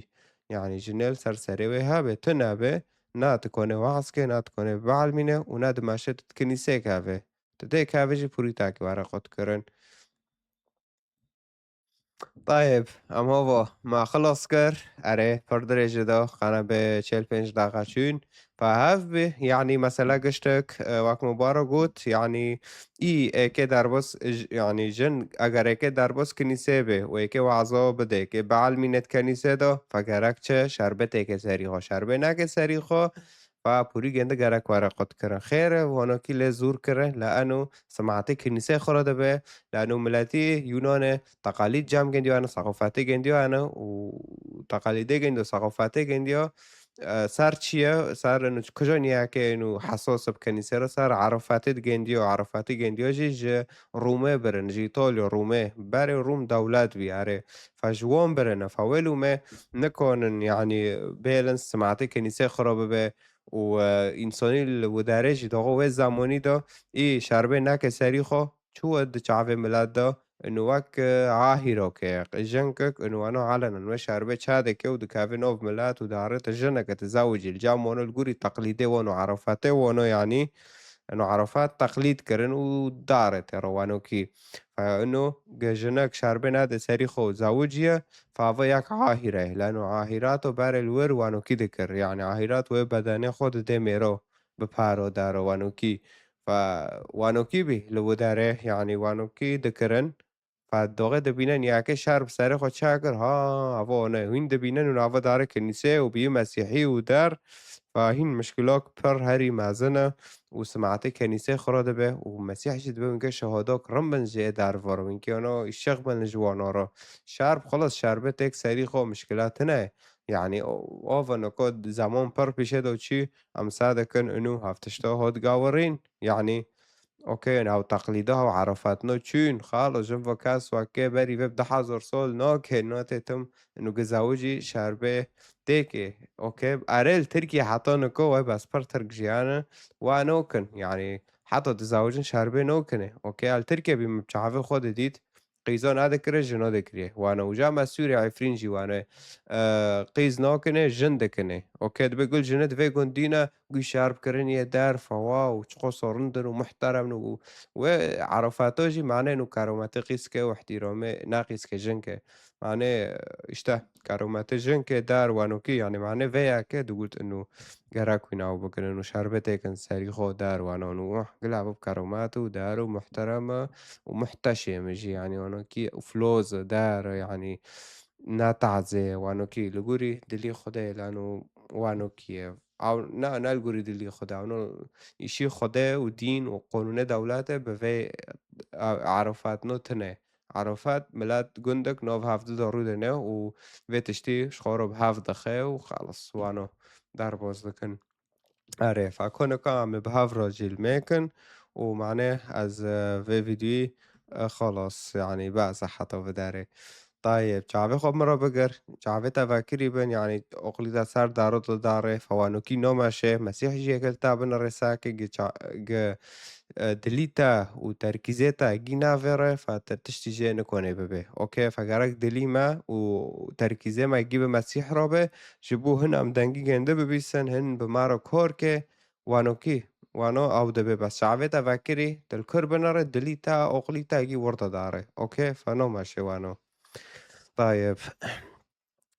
يعني جنێل سەرسەرێوێ هابێ تو نابێ ناتکۆنێ وەعسکێ ناتکۆنێ بعلمینێ و نادماشێت کنیسێک هاوێ تدێک هاوێژی پوری تاکی وارە قوتکردن طيب ام هو ما خلص كر اره پردرێژە قەنە بێ 45 دقيقة چوون فهاف بێ يعني مثلا گشتك وەک مبارە گوت يعني ئێکێ دەربەس يعني ژن ئەگەر ئێکێ دەربەس کنیسێ بێ و ئێکێ وەعزەوە بدەیکێ بەعلمینێت کەنیسێدا فگەرەک چه شربتێکێ سەریخۆ شربێ ناکێ سەریخۆ فپوری گەندە گەرەک وەرە قوتکردن خێرە وانۆکی لێ زورکردن لأنه سمعتي كنيسة خورا دەبێ لأنه ملاتي يوناني تقاليد جام جنديو أنا ثقافاتي جنديو أنا وتقاليدي جنديو ثقافاتي جنديو صار چییە صار إنه کجا نیاکە إنه حساس بكنيسة را صار عرفاتي جنديو عرفاتي جنديو جي رومي برن جي إيطاليا رومي بري روم دولات بي أري فجوان برن فويلو ما نكون يعني بالانس سمعتي كنيسة خرابة به وإنساني ودارج داغو و زمانی دا ای شربه نک سری خو چو د چاوه ملت دا إنه وك عاهرة كيق الجنكك إنه أنا علنا وشاربة شهادة ودك هافينوف ملات ودارت الجنة تزوج الجام ونو الجوري تقليدي ونو عرفاتي ونو يعني إنه عرفات تقليد كرن ودارت روانو كي فإنه جنك شاربين هذا سريخو زوجية فافياك عاهرة لأنه عاهرات بار الور وانو كي ذكر يعني عاهرات وبداني خود ديميرو ببارو دارو وانو كي وانو كي بي لو داره يعني وانو كي ذكرن فالدوغه دبینن یاکه شهر بسره خود چا کرد ها هوا نه هین دبینن و هوا داره کنیسه و بی مسیحی و در فهین مشکلات پر هری مازنه و سمعت کنیسه خراده به و مسیح جد به میگه شهاداک رم بن جه در وارو اینکه انا الشيخ بن جوانا را شرب خلاص شربت یک سری خو مشکلات نه يعني اوفا نقود زمان پر پیشه دو چی ام ساده کن انو هفتشتا هاد گاورین يعني أوكي ناو تقليدها وعرفاتنا تشون خالص جنفا كاس وكي بري بيبدا حظر صول نوكي نوتي تم إنه جزاوجي شاربي تيكي أوكي أريل تركي حطانو كو بس بر ترك جيانا ونوكن يعني حتى تزاوجن شاربي نوكنه أوكي التركي بمبشعفي خود ديت قيزون هذا كره جنو ذكريه وانا وجامع سوري عفرينجي وانا قيز نوكنه جن دكنه أوكي بيقول جند في قندينا شارب كرني دار فواو چقو سرندن ومحترم وعرفاتوجي معناه إنه كاروماتي قيسكي واحترامي ناقص جنكي معناه اشته كاروماتي جنكي دار وانوكي يعني معناه فيا كده قلت إنه جراك ويناو بكن إنه شربتي كان ساريخو دار وانا إنه قلع بكاروماتو دار ومحترمة ومحتشم يجي يعني وانوكي وفلوز دار يعني ناتعزي وانوكي لقوري دلي خدي لأنه وانوكي أو نه الگوریدی لی خدا اونو ایشی خدا و دین و قانون دولته به وی عرفات نو تنه عرفات ملت گندک نو هفته دارو نه و وی تشتی شخورو به هفته خه و خلاص وانو در باز دکن آره فكونه عم بهاف جيل ميكن ومعناه از في فيديوي خلاص يعني بقى صحته بداره طيب شعبي خب مرة بقر شعبي تفكري بن يعني أقليدا سر دارو داره فوانوكي نوماشه مسيح جي كلتا بن الرساكي دليتا وتركيزاتا جينا فيرا فتتشتي نكوني ببه أوكي فجرك دليما وتركيزي ما يجيب مسيح رابه جبو هن أم دنگي جنده ببيسن هن بمارو كوركي وانوكي وانو أو دبي بس شعبي تفكري تلكر بنار دليتا أقليتا جي ورطة داره أوكي فنو ماشي وانو طيب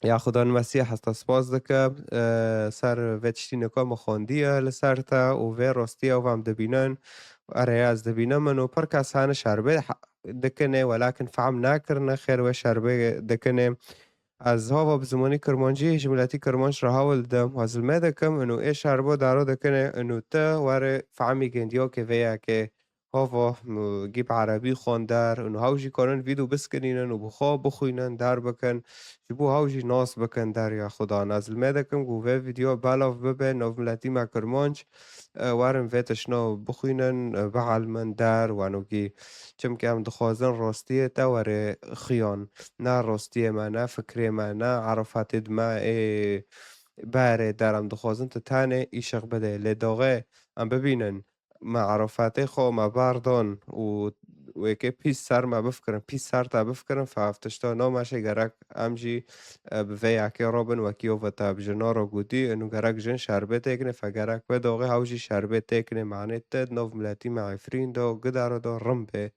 ياخدان المسيح هستا سپاس دکم سر ویچتینه که مخوندیه لسرتا و وی راستیه و هم دبینن آره از دبینه منو پر کس هانه شربه دکنه ولكن فهم ناکرنه خیر و شربه دکنه از هاوا بزمانی کرمانجی جملتی کرمانش را هاول دم و از المه دکم انو ای شربه دارو دکنه انو تا واره فهمی گندیو که ویا که هاوا جيب عربي خوندار انو هاوجي کنن ویدو بسکنینن و بخوا بخوینن در بکن جبو هاوجي ناس بکن در یا خدا نازل مدکم گو وی ویدیو بالاف ببه نو ملتی ما کرمانج وارم ویتشنو بخوینن بعلمن در وانو گی چم که هم دخوازن راستیه تا وره خیان نه راستیه ما نه فکری ما نه عرفات ما باره درم دخوازن تا تانه ایشق بده لداغه ام ببینن مع عرفاتي خو ما باردون ويكي بيس سر ما بفكرن بيس سر تا بفكرن فافتشتا نو ماشي جرك امجي بفي اكي روبن وكيو فتا بجنارو قودي انو جرك جن شربة تكني فجرك بدوغي هاوجي شربة تكني معني تد نوف ملاتي مع عفرين دو قدارو دو رمبه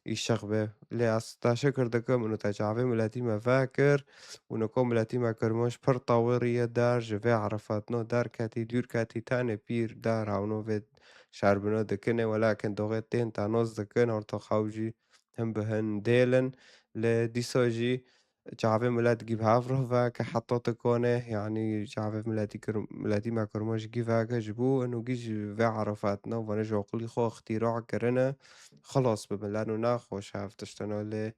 الشغبة اللي أستا شكر دكم انو تجعبي ملاتي ما فاكر ونكو ملاتي ما كرموش پر طاورية دار جفي عرفات نو دار كاتي دور كاتي تاني بير دار هاونو في شاربنا دكنة ولكن دوغتين تا نص دكن هرتا خاوجي هم بهن ديلن لديساجي جعبه ملات جيب هافره فاك حطوت كونه يعني جعبه ملاتي ما كرماش جي فاك جبو انو جيج في عرفاتنا ونجا قولي خو اختراع كرنا خلاص بملانو ناخوش هافتشتنا لي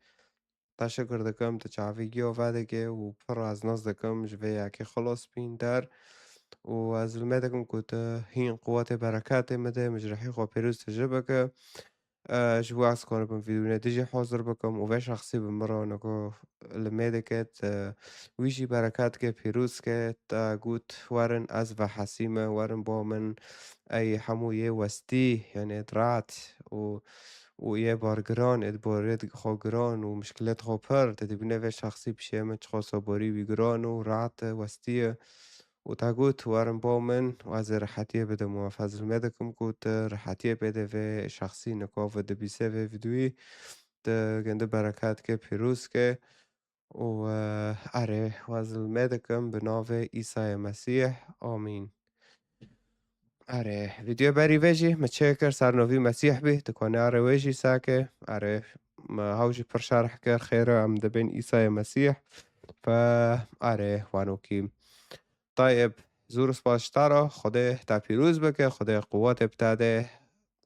تشکر دکم تجاویگی و وادگی و پر از ناز دکم جوی که خلاص بین در و از المدكم كنت هين قوات بركات مدى مجرحي خو بيروز تجربك جوا أسكون بن فيديو تجي حاضر بكم وفي شخصي بمرة نكو الميدكت ويجي بركات كي بيروز كت قوت ورن أزفى حسيمة ورن بومن أي حموية وستي يعني درات ويا بارجران ادبارت خو جران ومشكلات خو بر تدبنا في شخصي بشيمة خو صبوري بجران ورعت وستية وتاقوت وارن بومن وازي رحاتيه بدا موافز المدكم قوت رحاتيه بدا في شخصي نكوف دبيسة في فيدوي تا جند بركات كي بيروس كي و أري واز المدكم بناوي إيساي مسيح آمين. آره ویدیو بری ویجی متشکر سرنوی مسیح بی تکونه آره ویجی ساکه آره ما هاوجي پر شرح كر خير عم دبين عيسى مسيح آره وانوكي طيب زور سپاسدارا خدا تا پیروز بکه خدا قوت بتاده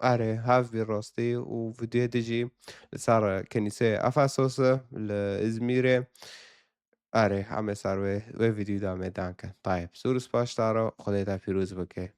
آره هاف بی راستی و ویدیو دیجی لسر کنیسه افسوس لازمیره آره همه سر و ویدیو دامه دانکه طيب زور سپاسدارا خدا تا پیروز بکه